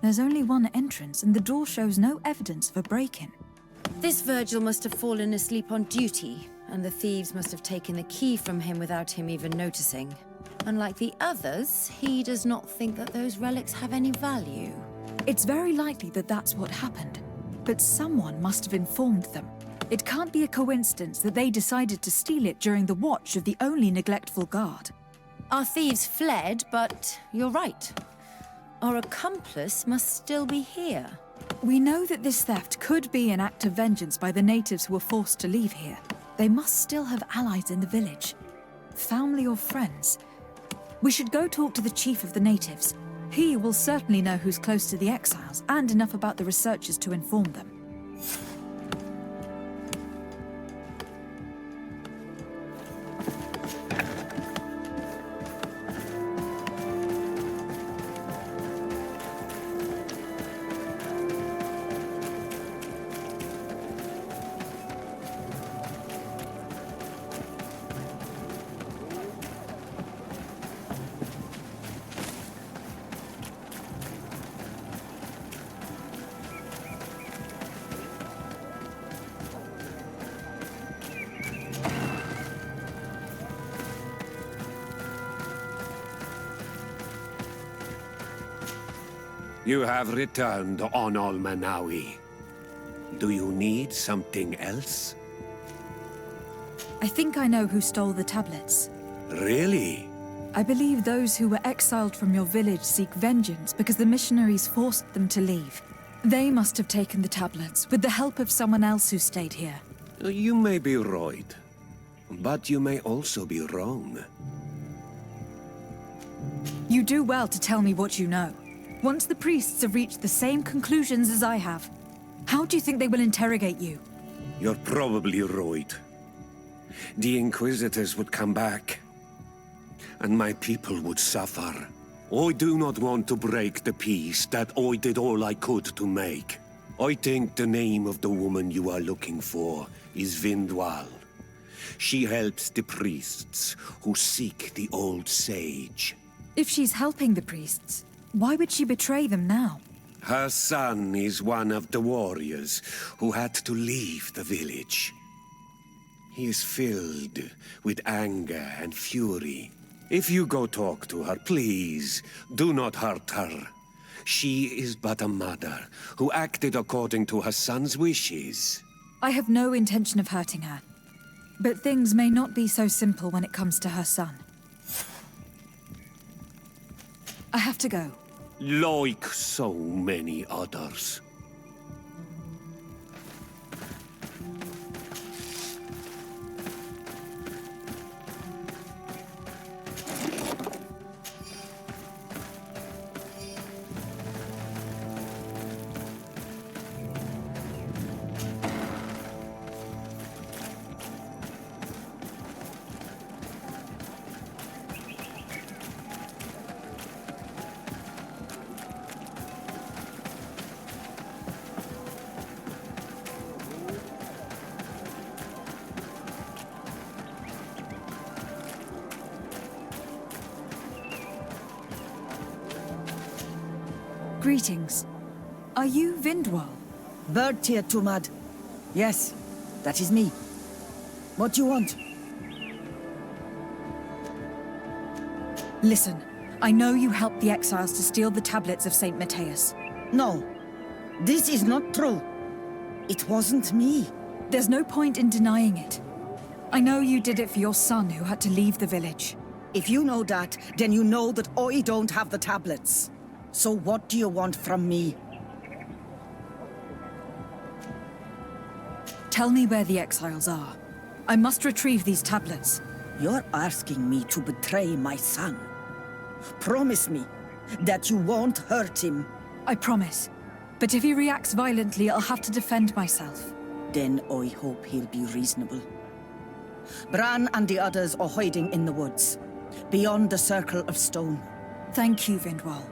There's only one entrance, and the door shows no evidence of a break-in. This Virgil must have fallen asleep on duty, and the thieves must have taken the key from him without him even noticing. Unlike the others, he does not think that those relics have any value. It's very likely that that's what happened, but someone must have informed them. It can't be a coincidence that they decided to steal it during the watch of the only neglectful guard. Our thieves fled, but you're right. Our accomplice must still be here. We know that this theft could be an act of vengeance by the natives who were forced to leave here. They must still have allies in the village. Family or friends. We should go talk to the chief of the natives. He will certainly know who's close to the exiles, and enough about the researchers to inform them. You have returned on Almanawi. Do you need something else? I think I know who stole the tablets. Really? I believe those who were exiled from your village seek vengeance because the missionaries forced them to leave. They must have taken the tablets with the help of someone else who stayed here. You may be right, but you may also be wrong. You do well to tell me what you know. Once the priests have reached the same conclusions as I have, how do you think they will interrogate you? You're probably right. The Inquisitors would come back, and my people would suffer. I do not want to break the peace that I did all I could to make. I think the name of the woman you are looking for is Vindwal. She helps the priests who seek the old sage. If she's helping the priests, why would she betray them now? Her son is one of the warriors who had to leave the village. He is filled with anger and fury. If you go talk to her, please, do not hurt her. She is but a mother who acted according to her son's wishes. I have no intention of hurting her. But things may not be so simple when it comes to her son. I have to go. Like so many others. Greetings. Are you Vindwal? Bertia Tumad. Yes, that is me. What do you want? Listen, I know you helped the exiles to steal the tablets of St. Matthias. No, this is not true. It wasn't me. There's no point in denying it. I know you did it for your son who had to leave the village. If you know that, then you know that I don't have the tablets. So what do you want from me? Tell me where the exiles are. I must retrieve these tablets. You're asking me to betray my son. Promise me that you won't hurt him. I promise. But if he reacts violently, I'll have to defend myself. Then I hope he'll be reasonable. Bran and the others are hiding in the woods, beyond the circle of stone. Thank you, Vindwal.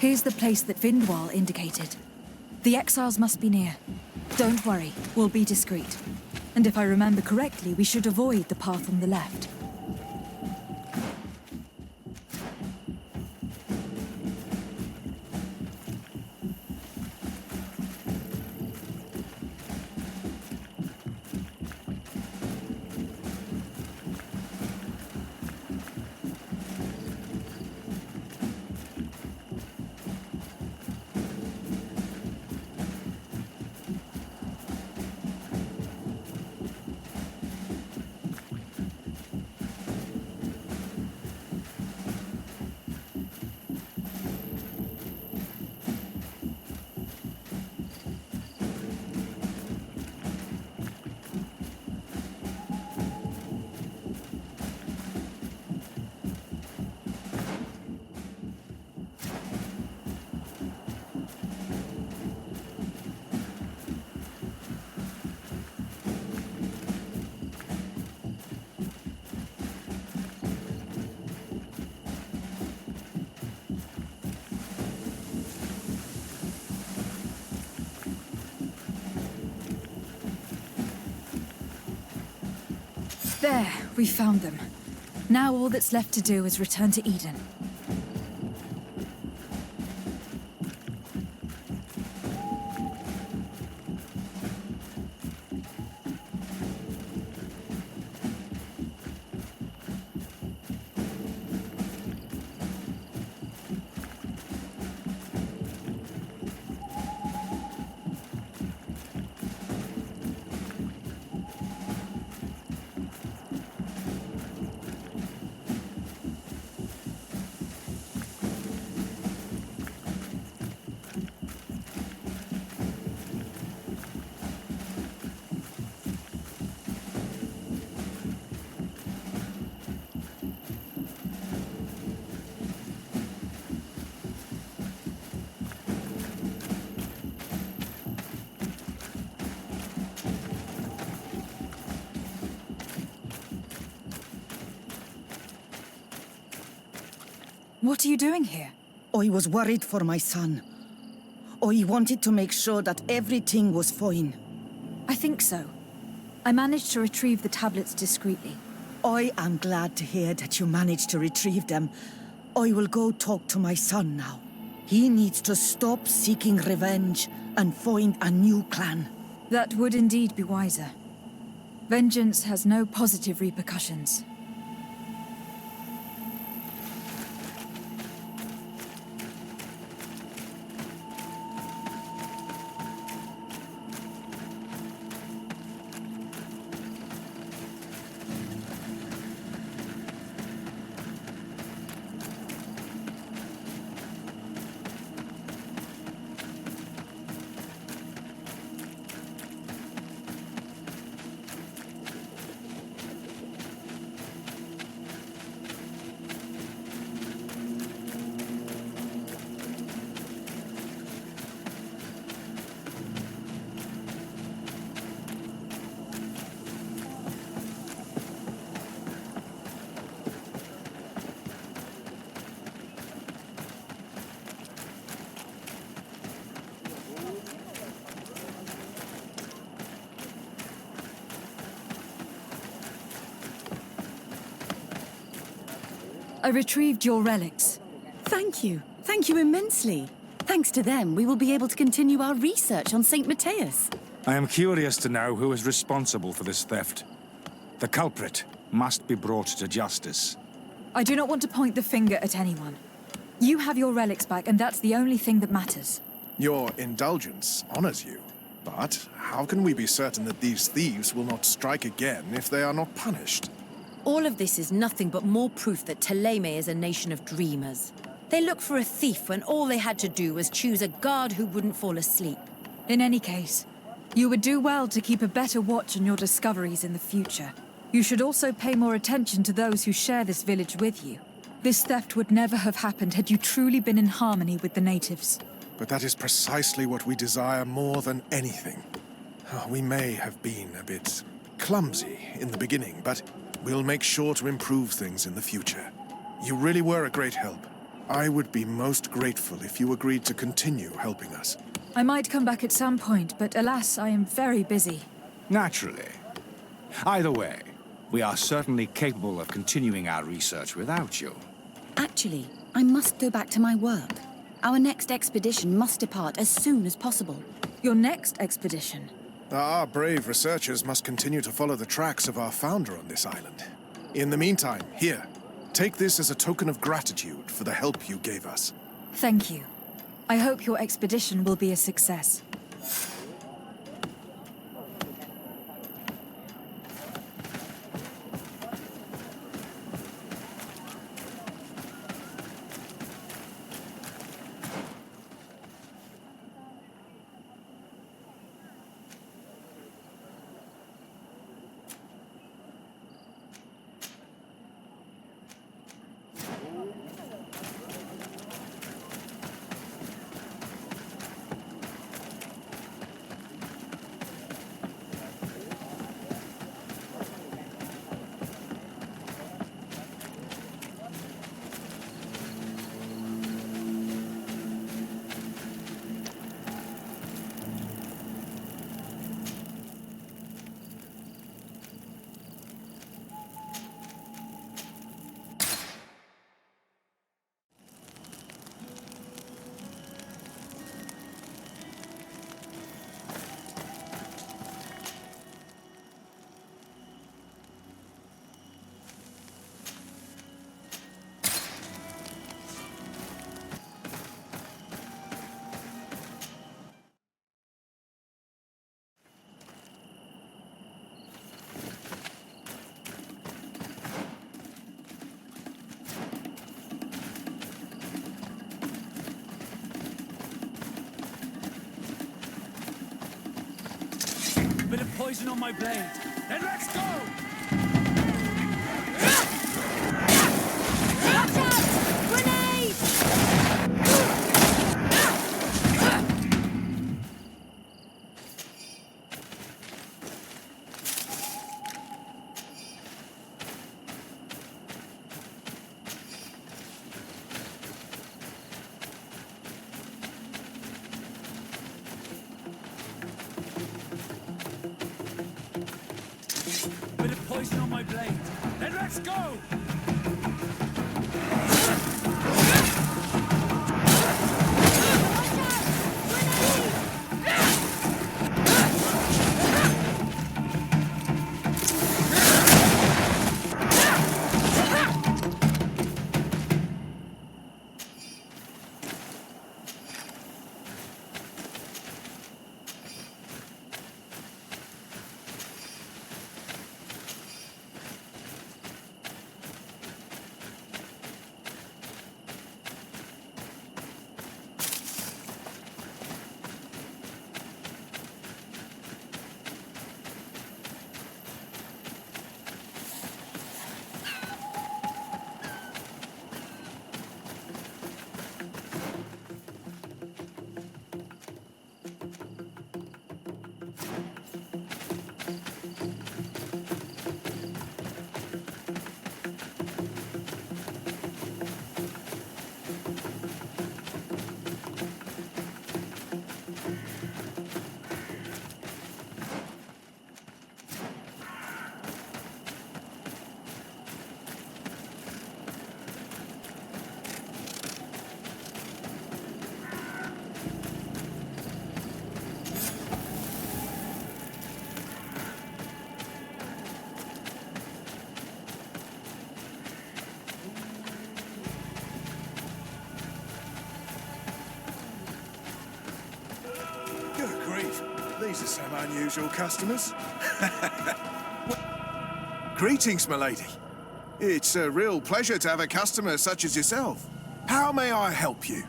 Here's the place that Vindwal indicated. The exiles must be near. Don't worry, we'll be discreet. And if I remember correctly, we should avoid the path on the left. There, we found them. Now all that's left to do is return to Eden. What are you doing here? I was worried for my son. I wanted to make sure that everything was fine. I think so. I managed to retrieve the tablets discreetly. I am glad to hear that you managed to retrieve them. I will go talk to my son now. He needs to stop seeking revenge and find a new clan. That would indeed be wiser. Vengeance has no positive repercussions. I retrieved your relics. Thank you. Thank you immensely. Thanks to them, we will be able to continue our research on St. Matthias. I am curious to know who is responsible for this theft. The culprit must be brought to justice. I do not want to point the finger at anyone. You have your relics back, and that's the only thing that matters. Your indulgence honors you. But how can we be certain that these thieves will not strike again if they are not punished? All of this is nothing but more proof that Thélème is a nation of dreamers. They look for a thief when all they had to do was choose a guard who wouldn't fall asleep. In any case, you would do well to keep a better watch on your discoveries in the future. You should also pay more attention to those who share this village with you. This theft would never have happened had you truly been in harmony with the natives. But that is precisely what we desire more than anything. We may have been a bit clumsy in the beginning, but we'll make sure to improve things in the future. You really were a great help. I would be most grateful if you agreed to continue helping us. I might come back at some point, but alas, I am very busy. Naturally. Either way, we are certainly capable of continuing our research without you. Actually, I must go back to my work. Our next expedition must depart as soon as possible. Your next expedition? Our brave researchers must continue to follow the tracks of our founder on this island. In the meantime, here, take this as a token of gratitude for the help you gave us. Thank you. I hope your expedition will be a success. Bit of poison on my blade. Then let's go! Watch out! Grenade! poison on my blade. Then let's go! Good grief. These are some unusual customers. Greetings, milady. It's a real pleasure to have a customer such as yourself. How may I help you?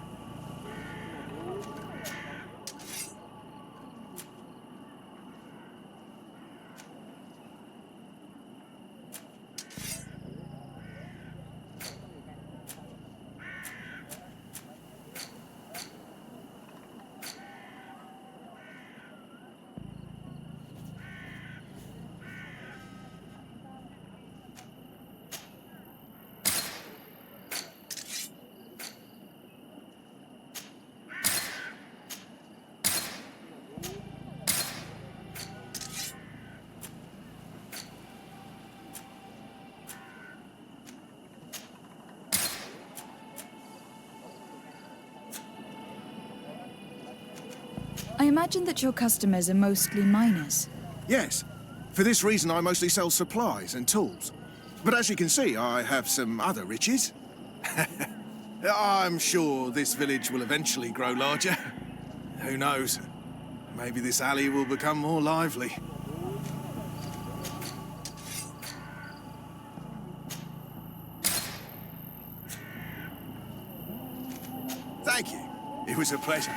I imagine that your customers are mostly miners. Yes. For this reason, I mostly sell supplies and tools. But as you can see, I have some other riches. I'm sure this village will eventually grow larger. Who knows? Maybe this alley will become more lively. Thank you. It was a pleasure.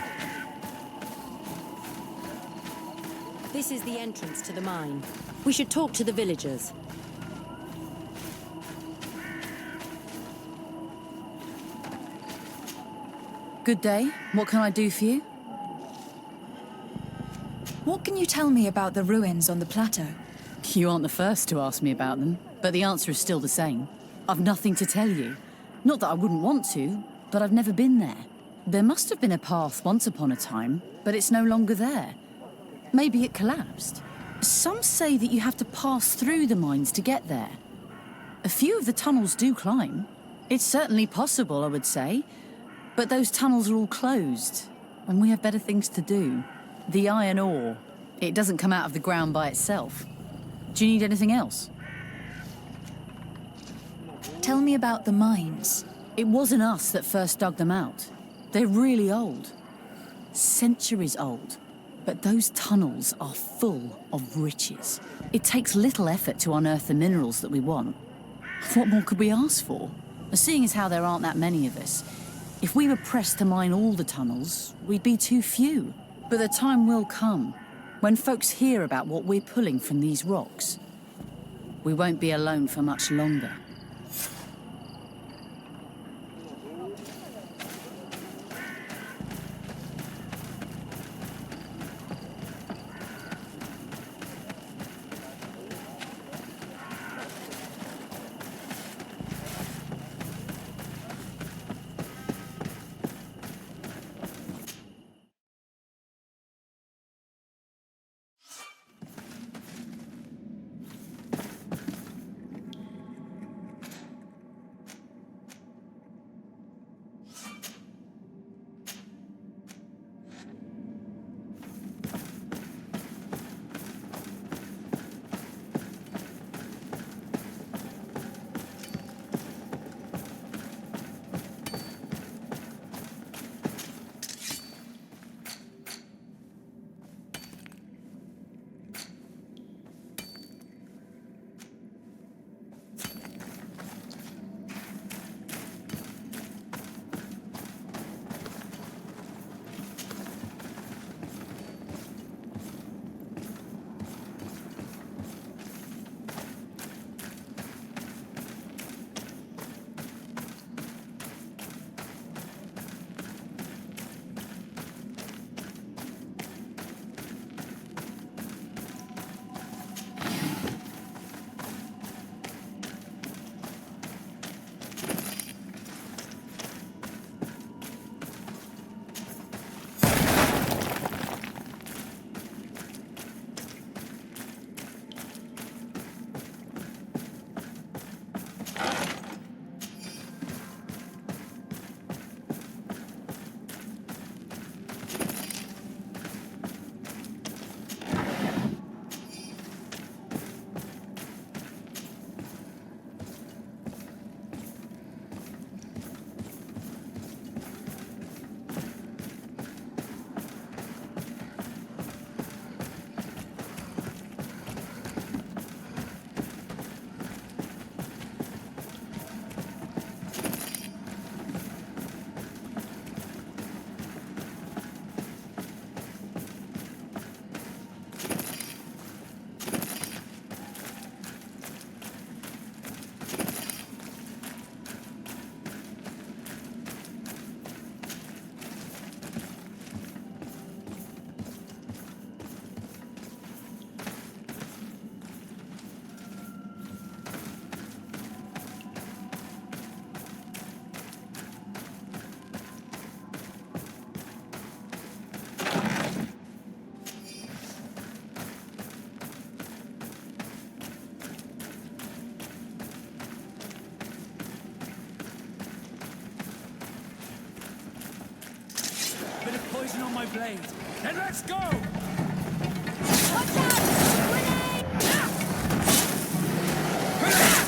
This is the entrance to the mine. We should talk to the villagers. Good day. What can I do for you? What can you tell me about the ruins on the plateau? You aren't the first to ask me about them, but the answer is still the same. I've nothing to tell you. Not that I wouldn't want to, but I've never been there. There must have been a path once upon a time, but it's no longer there. Maybe it collapsed. Some say that you have to pass through the mines to get there. A few of the tunnels do climb. It's certainly possible, I would say. But those tunnels are all closed, and we have better things to do. The iron ore, it doesn't come out of the ground by itself. Do you need anything else? Tell me about the mines. It wasn't us that first dug them out. They're really old. Centuries old. But those tunnels are full of riches. It takes little effort to unearth the minerals that we want. What more could we ask for? Seeing as how there aren't that many of us, if we were pressed to mine all the tunnels, we'd be too few. But the time will come when folks hear about what we're pulling from these rocks. We won't be alone for much longer. poison on my blade. Then let's go! Watch out! Grenade!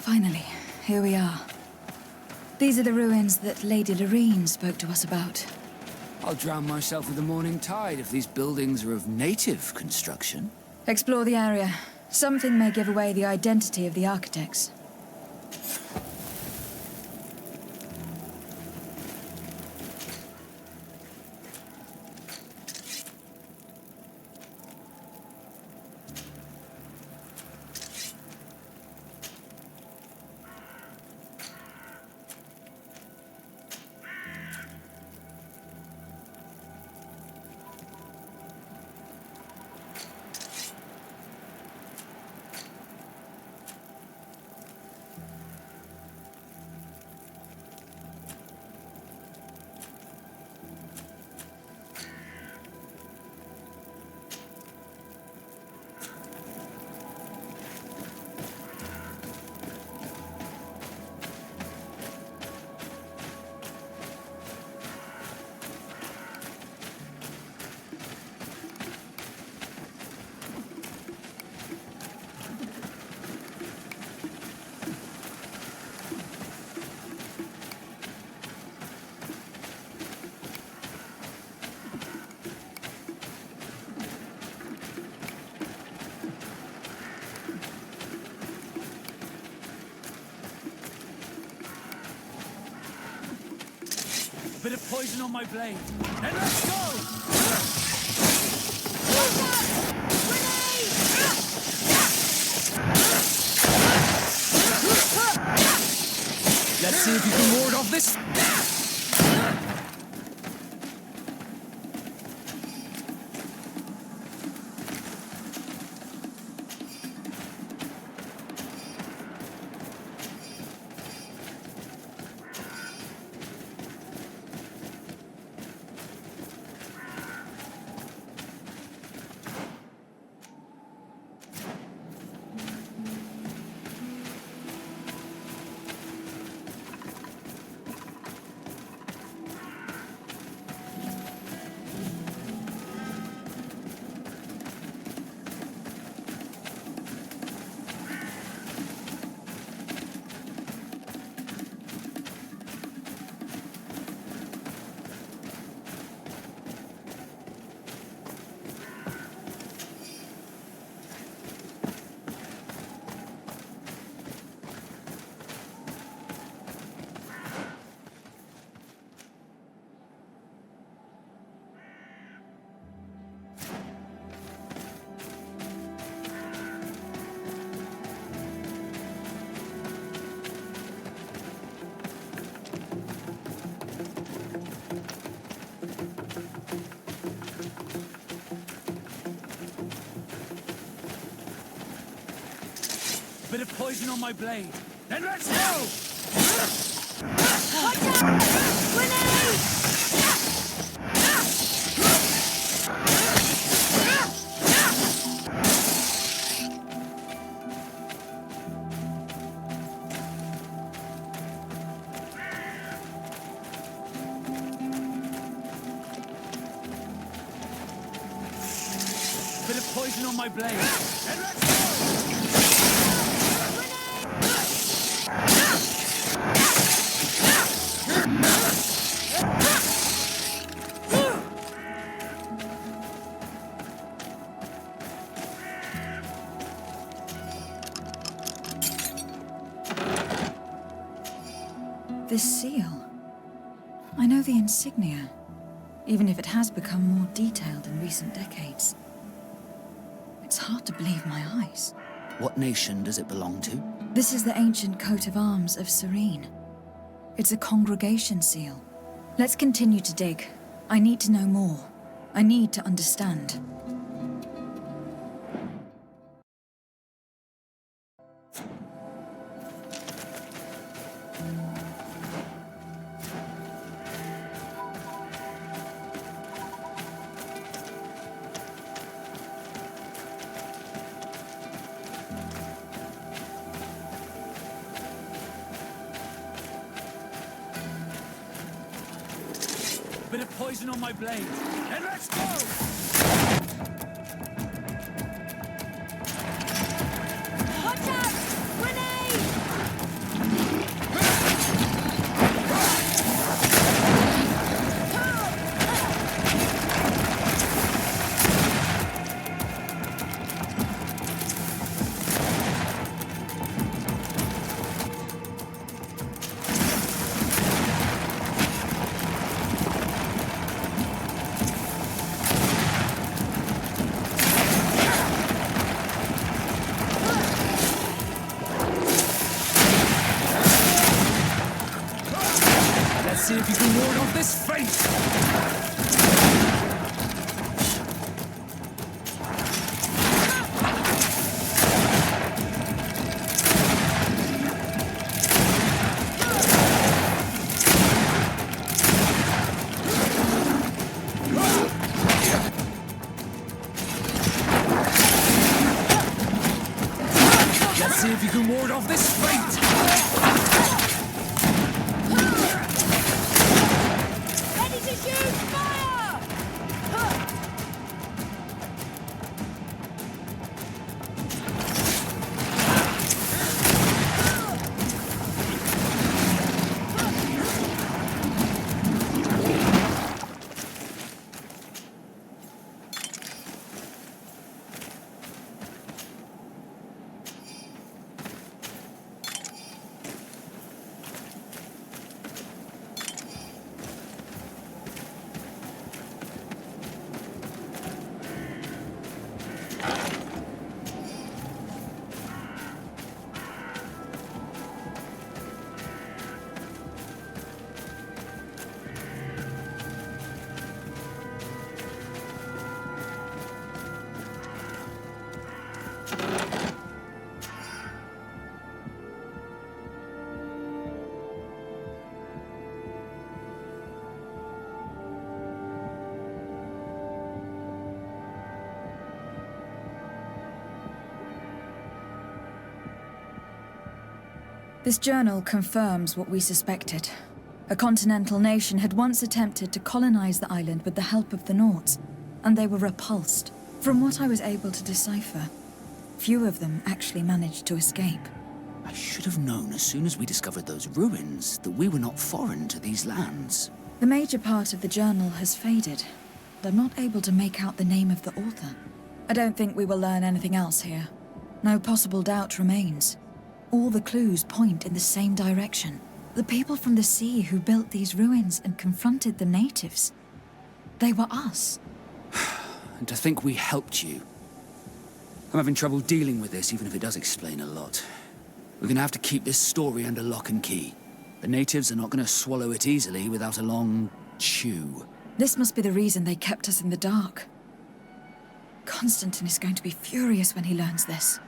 Finally, here we are. These are the ruins that Lady Lorene spoke to us about. I'll drown myself with the morning tide if these buildings are of native construction. Explore the area. Something may give away the identity of the architects. Bit of poison on my blade. Then let's go! Let's see if you can ward off this. Bit of poison on my blade. Then let's go! Watch out! Bit of poison on my blade. And let's go! This seal. I know the insignia, even if it has become more detailed in recent decades. It's hard to believe my eyes. What nation does it belong to? This is the ancient coat of arms of Serene. It's a congregation seal. Let's continue to dig. I need to know more. I need to understand. Bit of poison on my blade. And let's go! Watch out! Grenade! Let's see if you can ward off this fate! Let's see if you can ward off this fate! Ready to shoot! Fire! This journal confirms what we suspected. A continental nation had once attempted to colonize the island with the help of the Nords, and they were repulsed. From what I was able to decipher, few of them actually managed to escape. I should have known as soon as we discovered those ruins that we were not foreign to these lands. The major part of the journal has faded, but I'm not able to make out the name of the author. I don't think we will learn anything else here. No possible doubt remains. All the clues point in the same direction. The people from the sea who built these ruins and confronted the natives. They were us. And to think we helped you. I'm having trouble dealing with this, even if it does explain a lot. We're gonna have to keep this story under lock and key. The natives are not gonna swallow it easily without a long chew. This must be the reason they kept us in the dark. Constantine is going to be furious when he learns this.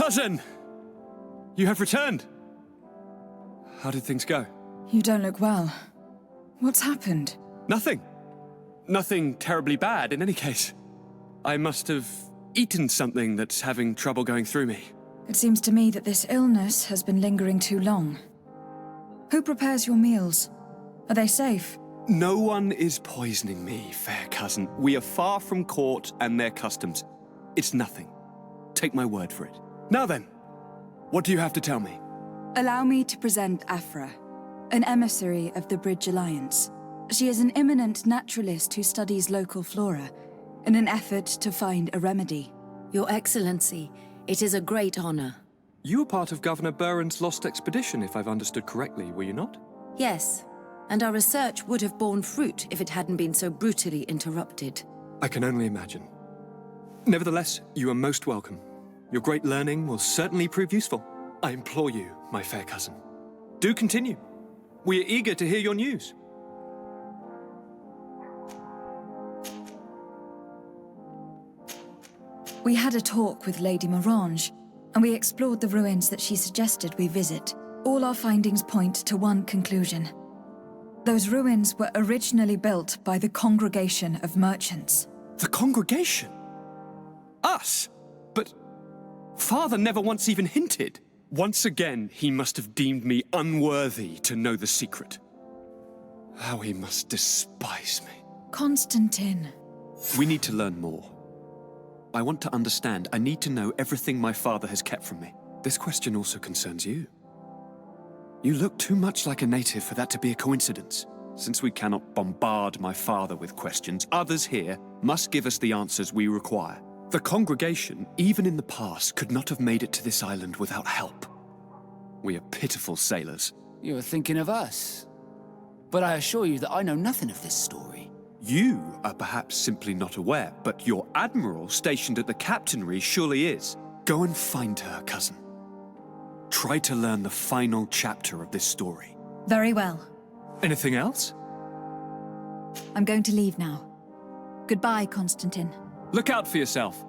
Cousin! You have returned. How did things go? You don't look well. What's happened? Nothing. Nothing terribly bad in any case. I must have eaten something that's having trouble going through me. It seems to me that this illness has been lingering too long. Who prepares your meals? Are they safe? No one is poisoning me, fair cousin. We are far from court and their customs. It's nothing. Take my word for it. Now then, what do you have to tell me? Allow me to present Afra, an emissary of the Bridge Alliance. She is an eminent naturalist who studies local flora in an effort to find a remedy. Your Excellency, it is a great honor. You were part of Governor Buren's lost expedition, if I've understood correctly, were you not? Yes, and our research would have borne fruit if it hadn't been so brutally interrupted. I can only imagine. Nevertheless, you are most welcome. Your great learning will certainly prove useful. I implore you, my fair cousin. Do continue. We are eager to hear your news. We had a talk with Lady Morange, and we explored the ruins that she suggested we visit. All our findings point to one conclusion. Those ruins were originally built by the Congregation of Merchants. The Congregation? Us? But Father never once even hinted. Once again, he must have deemed me unworthy to know the secret. How he must despise me. Constantine. We need to learn more. I want to understand. I need to know everything my father has kept from me. This question also concerns you. You look too much like a native for that to be a coincidence. Since we cannot bombard my father with questions, others here must give us the answers we require. The congregation, even in the past, could not have made it to this island without help. We are pitiful sailors. You were thinking of us. But I assure you that I know nothing of this story. You are perhaps simply not aware, but your admiral stationed at the captainry surely is. Go and find her, cousin. Try to learn the final chapter of this story. Very well. Anything else? I'm going to leave now. Goodbye, Constantine. Look out for yourself.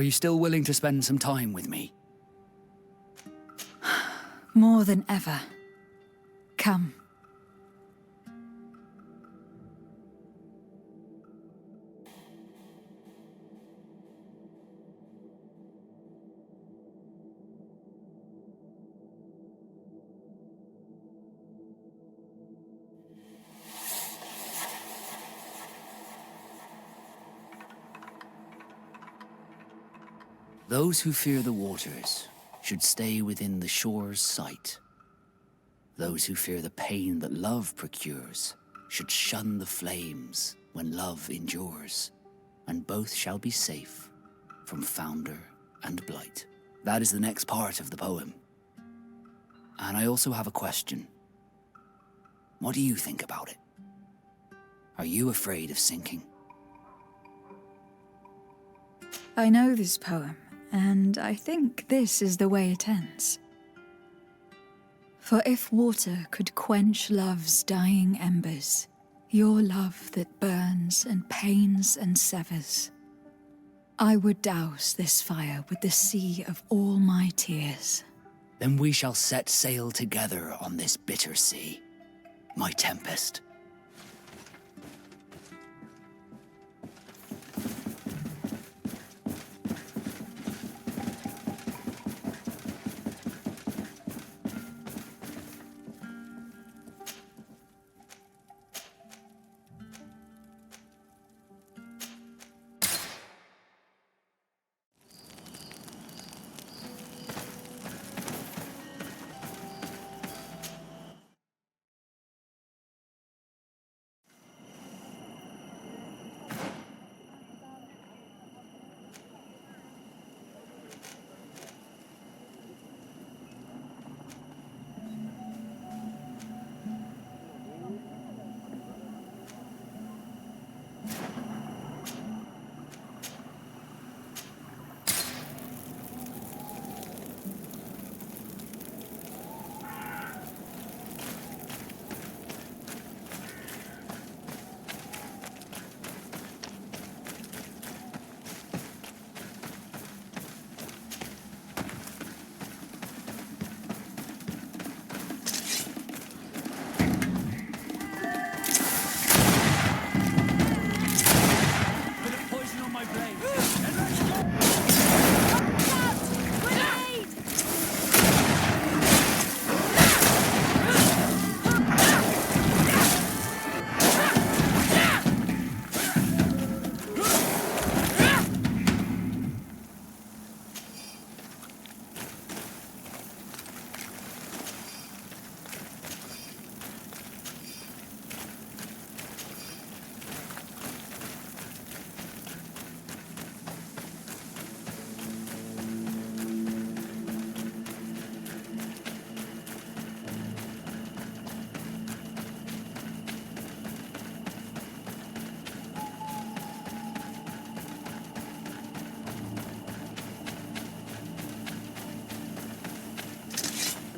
Are you still willing to spend some time with me? More than ever. Come. Those who fear the waters should stay within the shore's sight. Those who fear the pain that love procures should shun the flames when love endures, and both shall be safe from founder and blight. That is the next part of the poem. And I also have a question. What do you think about it? Are you afraid of sinking? I know this poem, and I think this is the way it ends. For if water could quench love's dying embers, your love that burns and pains and severs, I would douse this fire with the sea of all my tears. Then we shall set sail together on this bitter sea, my tempest.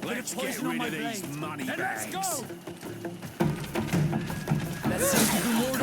Let's get rid of these money bags. Let's go! Let's see if we can ward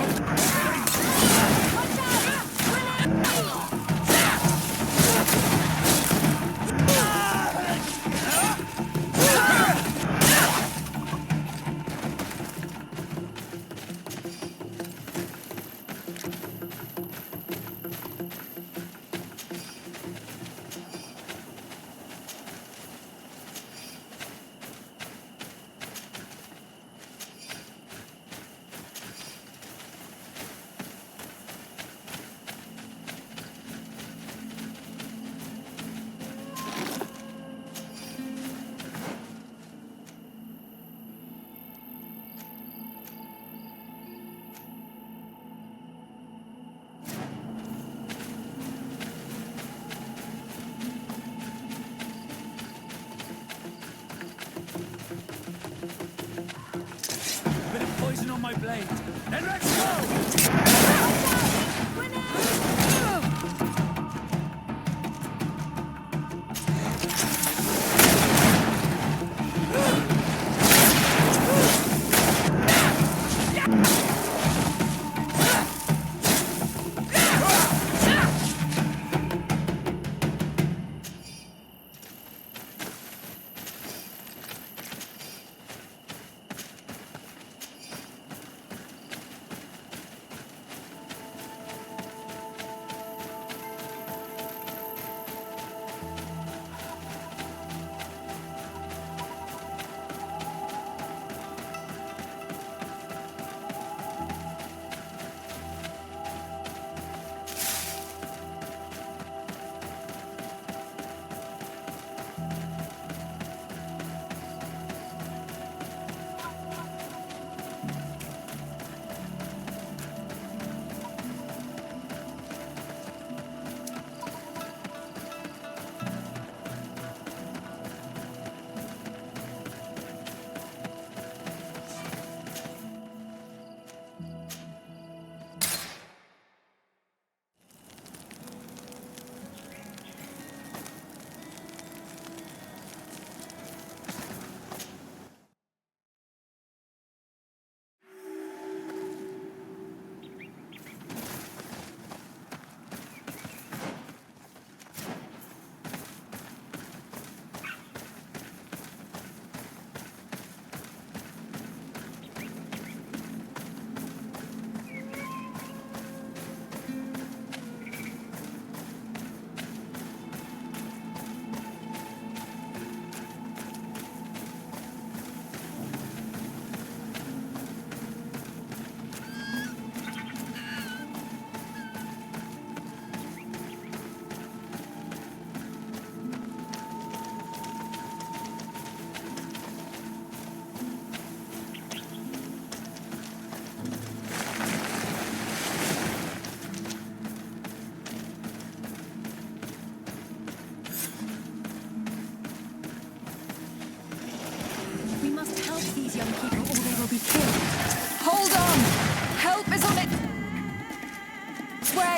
on my blade. And let's go!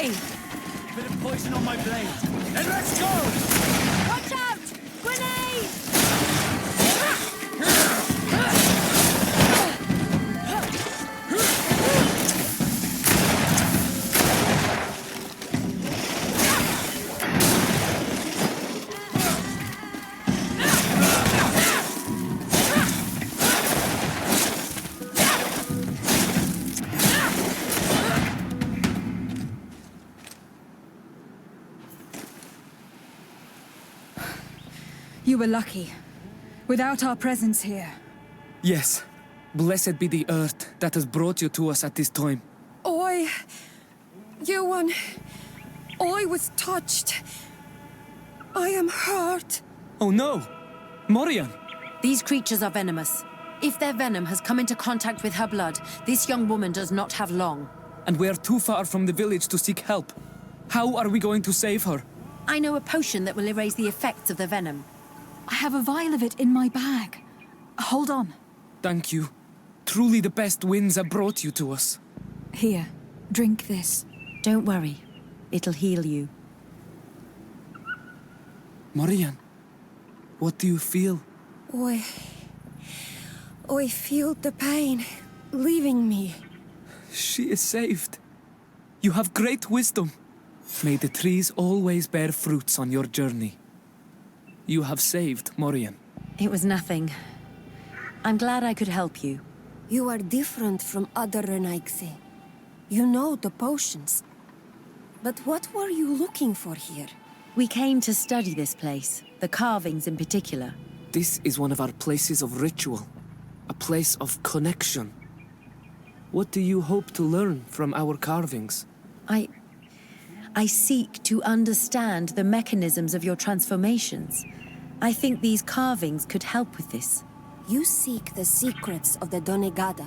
away! Bit of poison on my blade. And let's go! Watch out! Grenade! You were lucky. Without our presence here. Yes. Blessed be the earth that has brought you to us at this time. Johan, I was touched. I am hurt. Oh no! Morian! These creatures are venomous. If their venom has come into contact with her blood, this young woman does not have long. And we are too far from the village to seek help. How are we going to save her? I know a potion that will erase the effects of the venom. I have a vial of it in my bag. Hold on. Thank you. Truly the best winds have brought you to us. Here, drink this. Don't worry. It'll heal you. Morian, what do you feel? I feel the pain leaving me. She is saved. You have great wisdom. May the trees always bear fruits on your journey. You have saved Morian. It was nothing. I'm glad I could help you. You are different from other Renaigse. You know the potions. But what were you looking for here? We came to study this place, the carvings in particular. This is one of our places of ritual. A place of connection. What do you hope to learn from our carvings? I seek to understand the mechanisms of your transformations. I think these carvings could help with this. You seek the secrets of the Donegada.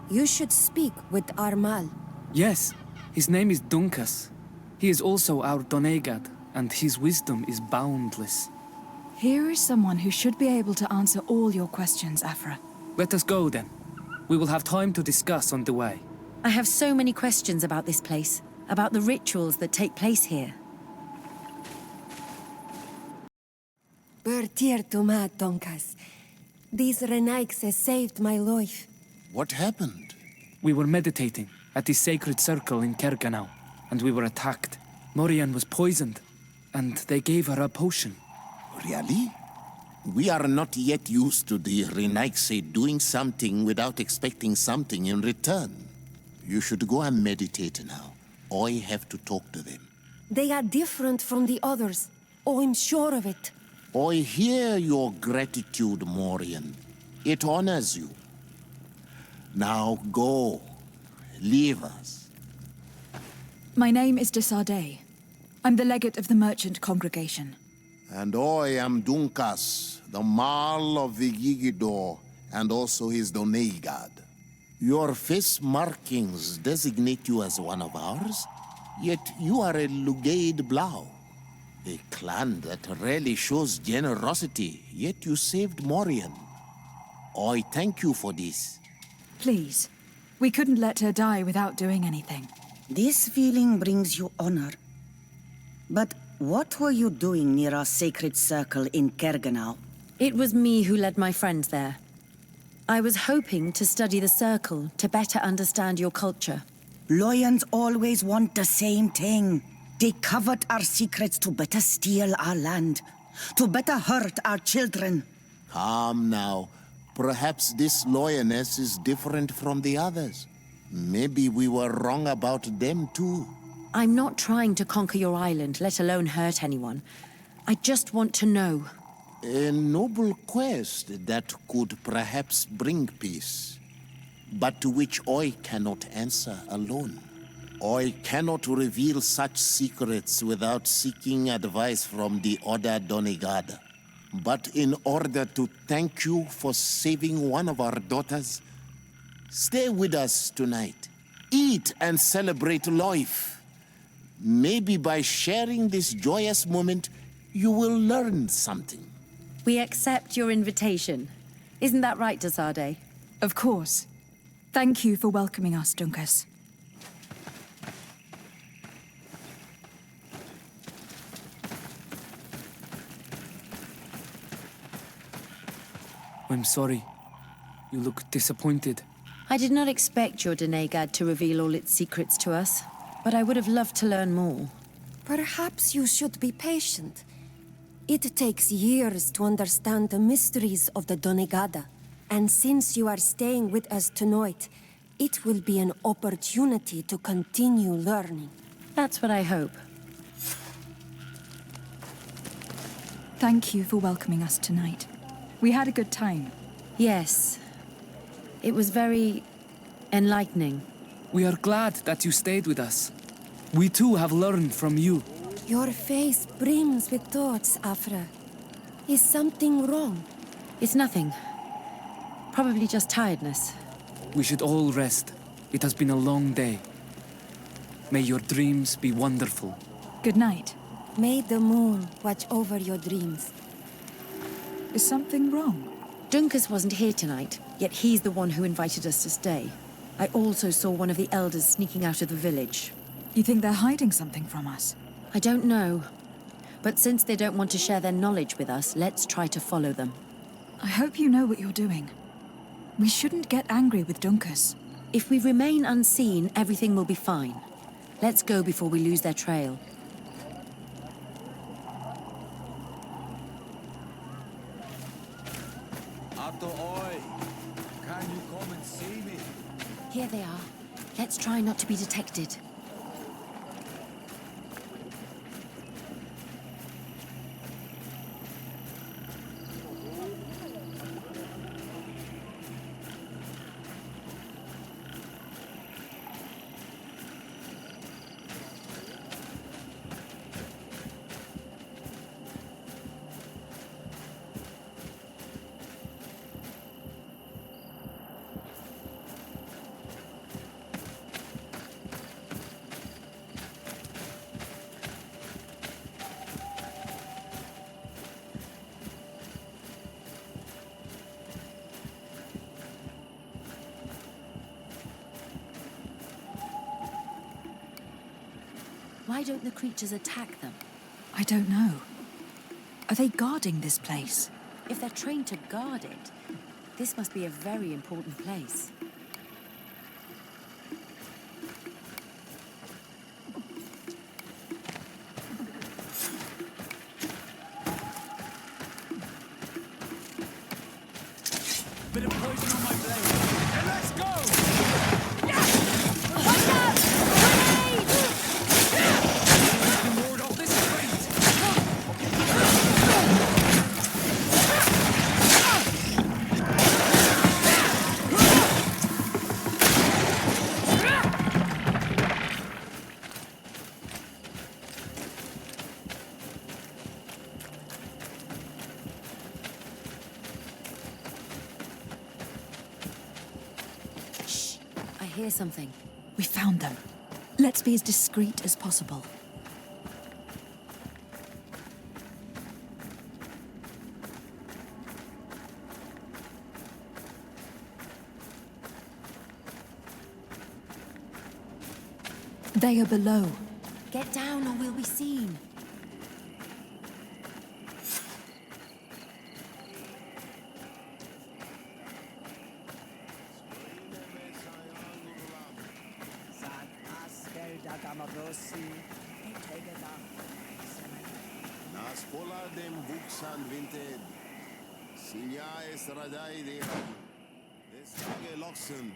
You should speak with Armal. Yes, his name is Dunkas. He is also our Donegad, and his wisdom is boundless. Here is someone who should be able to answer all your questions, Afra. Let us go then. We will have time to discuss on the way. I have so many questions about this place, about the rituals that take place here. Bertir Tuma Donkas. These Renaigse saved my life. What happened? We were meditating at the sacred circle in Kerganau, and we were attacked. Morian was poisoned, and they gave her a potion. Really? We are not yet used to the Renaigse doing something without expecting something in return. You should go and meditate now. I have to talk to them. They are different from the others. Oh, I'm sure of it. I hear your gratitude, Morian. It honors you. Now go. Leave us. My name is de Sarde. I'm the legate of the merchant congregation. And I am Dunkas, the Marl of the Gigidor, and also his Donegad. Your face markings designate you as one of ours, yet you are a Lugaid Blau. A clan that rarely shows generosity, yet you saved Morian. I thank you for this. Please, we couldn't let her die without doing anything. This feeling brings you honor. But what were you doing near our sacred circle in Kerganau? It was me who led my friends there. I was hoping to study the circle to better understand your culture. Lions always want the same thing. They covet our secrets to better steal our land, to better hurt our children. Calm now. Perhaps this lioness is different from the others. Maybe we were wrong about them too. I'm not trying to conquer your island, let alone hurt anyone. I just want to know. A noble quest that could perhaps bring peace, but to which I cannot answer alone. I cannot reveal such secrets without seeking advice from the other Donegad. But in order to thank you for saving one of our daughters, stay with us tonight. Eat and celebrate life. Maybe by sharing this joyous moment, you will learn something. We accept your invitation. Isn't that right, de Sarde? Of course. Thank you for welcoming us, Dunkas. I'm sorry. You look disappointed. I did not expect your Denegad to reveal all its secrets to us, but I would have loved to learn more. Perhaps you should be patient. It takes years to understand the mysteries of the Donegada, and since you are staying with us tonight, it will be an opportunity to continue learning. That's what I hope. Thank you for welcoming us tonight. We had a good time. Yes. It was very enlightening. We are glad that you stayed with us. We too have learned from you. Your face brims with thoughts, Afra. Is something wrong? It's nothing. Probably just tiredness. We should all rest. It has been a long day. May your dreams be wonderful. Good night. May the moon watch over your dreams. Is something wrong? Dunkus wasn't here tonight, yet he's the one who invited us to stay. I also saw one of the elders sneaking out of the village. You think they're hiding something from us? I don't know. But since they don't want to share their knowledge with us, let's try to follow them. I hope you know what you're doing. We shouldn't get angry with Dunkus. If we remain unseen, everything will be fine. Let's go before we lose their trail. Can you come and see me? Here they are. Let's try not to be detected. Why don't the creatures attack them? I don't know. Are they guarding this place? If they're trained to guard it, this must be a very important place. Bit of poison on my blade. And let's go! Ward off this trait. Shh! I hear something. We found them. Let's be as discreet as possible. They are below. Get down or we'll be seen. Nas pola dem vuxan vinted. Sinja es radai de Des tage loxen.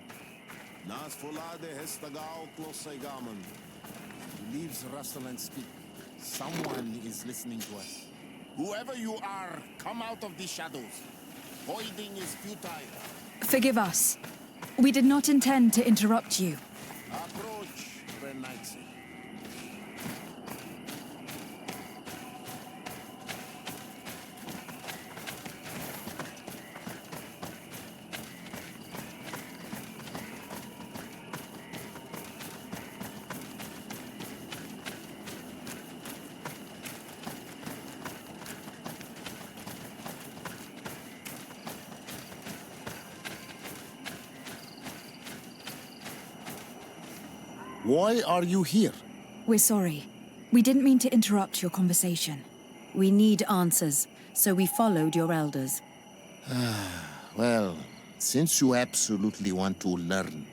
Nas pola de hestagao klosai gamen. Leaves rustle and speak. Someone is listening to us. Whoever you are, come out of the shadows. Voiding is futile. Forgive us. We did not intend to interrupt you. Approach, Renaixi. Why are you here? We're sorry. We didn't mean to interrupt your conversation. We need answers, so we followed your elders. Well, since you absolutely want to learn,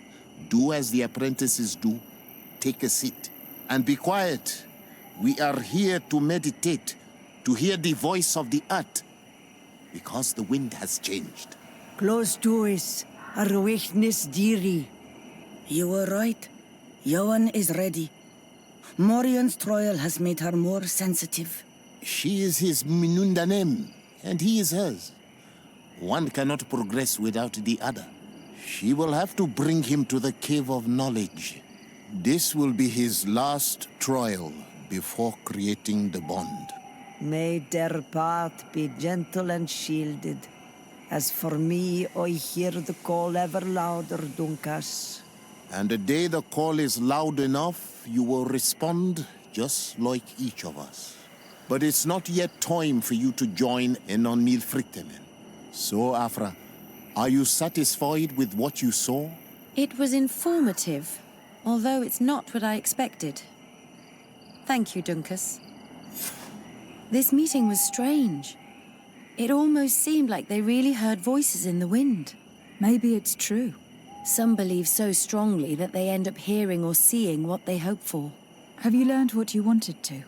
do as the apprentices do. Take a seat and be quiet. We are here to meditate, to hear the voice of the earth, because the wind has changed. Close doors, arwechnis diri. You were right. Johan is ready. Morion's trial has made her more sensitive. She is his Minundanem, and he is hers. One cannot progress without the other. She will have to bring him to the Cave of Knowledge. This will be his last trial before creating the bond. May their path be gentle and shielded. As for me, I hear the call ever louder, Dunkas. And the day the call is loud enough, you will respond just like each of us. But it's not yet time for you to join in on Milfritemen. So, Afra, are you satisfied with what you saw? It was informative, although it's not what I expected. Thank you, Dunkas. This meeting was strange. It almost seemed like they really heard voices in the wind. Maybe it's true. Some believe so strongly that they end up hearing or seeing what they hope for. Have you learned what you wanted to?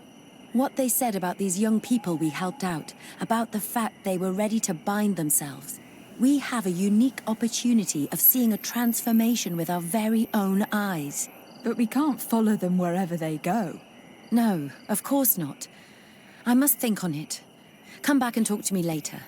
What they said about these young people we helped out, about the fact they were ready to bind themselves. We have a unique opportunity of seeing a transformation with our very own eyes. But we can't follow them wherever they go. No, of course not. I must think on it. Come back and talk to me later.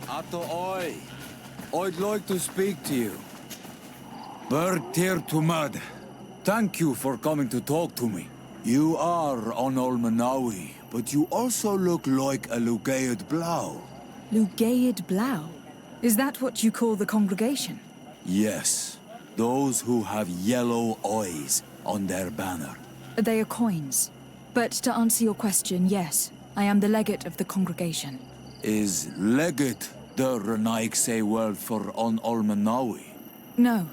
Ato oi, I'd like to speak to you. Bird Tir to Mud, thank you for coming to talk to me. You are on Olmanawi, but you also look like a Lugaid Blau. Lugaid Blau? Is that what you call the congregation? Yes, those who have yellow eyes on their banner. They are coins. But to answer your question, yes, I am the legate of the congregation. Is legate the Renaikse word for on Olmanawi? No.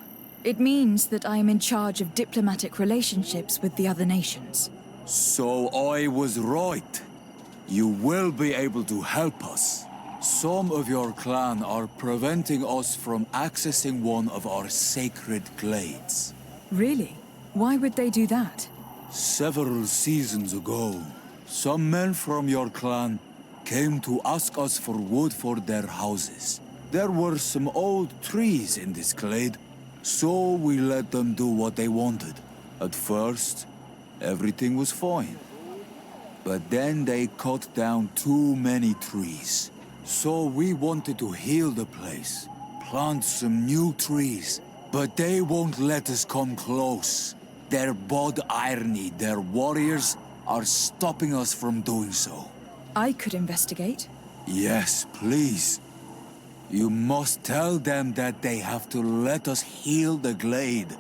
It means that I am in charge of diplomatic relationships with the other nations. So I was right. You will be able to help us. Some of your clan are preventing us from accessing one of our sacred glades. Really? Why would they do that? Several seasons ago, some men from your clan came to ask us for wood for their houses. There were some old trees in this glade, so we let them do what they wanted. At first, everything was fine. But then they cut down too many trees. So we wanted to heal the place, plant some new trees, but they won't let us come close. Their bod irony, their warriors, are stopping us from doing so. I could investigate. Yes, please. You must tell them that they have to let us heal the glade.